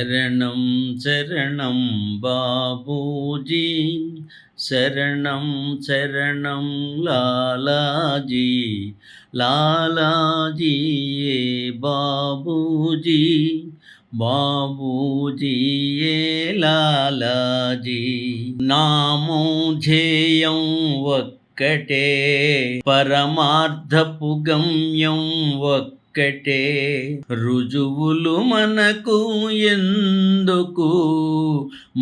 శరణం శరణం బాబూజీ, శరణం శరణం లాలాజీ, లాలాజీ ఏ బాబూజీ, బాబూజీ ఏ లాలాజీ. నామం ధ్యేయం ఒక్కటే, పరమార్థపు గమ్యం ఒక్కటే, రుజువులు మనకు ఎందుకు,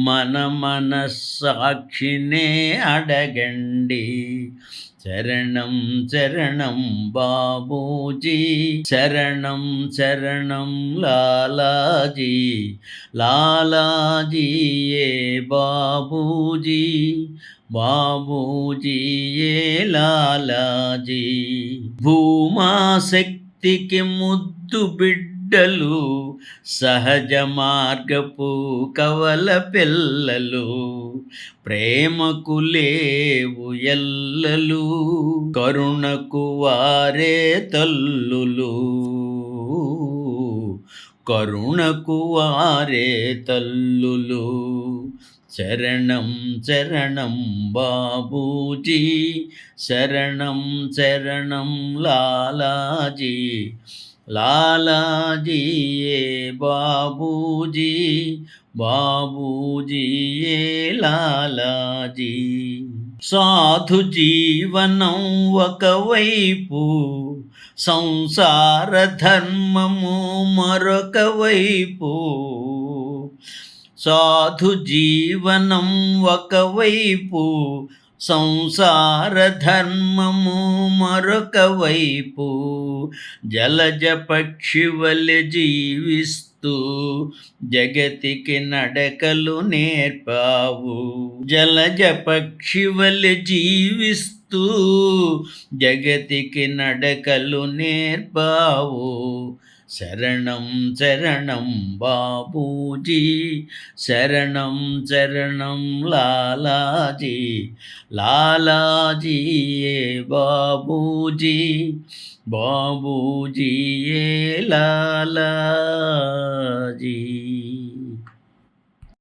మన మనస్సాక్షినే అడగండి. శరణం శరణం బాబూజీ, శరణం శరణం లాలాజీ, లాలాజీ ఏ బాబూజీ, బాబూజీ ఏ లాలాజీ. భూమా శక్తికి ముద్దు బిడ్డలు, సహజ మార్గపు కవల పిల్లలు, ప్రేమకు లేవు ఎల్లలు, కరుణకు వారే తల్లులు, కరుణకు వారే తల్లులు. శరణం శరణం బాబూజీ, శరణం శరణం లాలాజీ, లాలాజీ ఏ బాబూజీ, బాబూజీ ఏ లాలాజీ. సాధు జీవనం ఒకవైపు, సంసార ధర్మము మరొక వైపు, సాధు జీవనం ఒకవైపు, సంసార ధర్మము మరొక వైపు, జలజ పక్షి వలె జీవిస్తూ జగతికి నడకలు నేర్పావు, జలజ పక్షి వలె జీవిస్తూ జగతికి నడకలు నేర్పావు. శరణం శరణం బాబూజీ, శరణం శరణం లాలాజీ, లాలాజీ ఏ బాబూజీ, బాబూజీ ఏ లాలాజీ.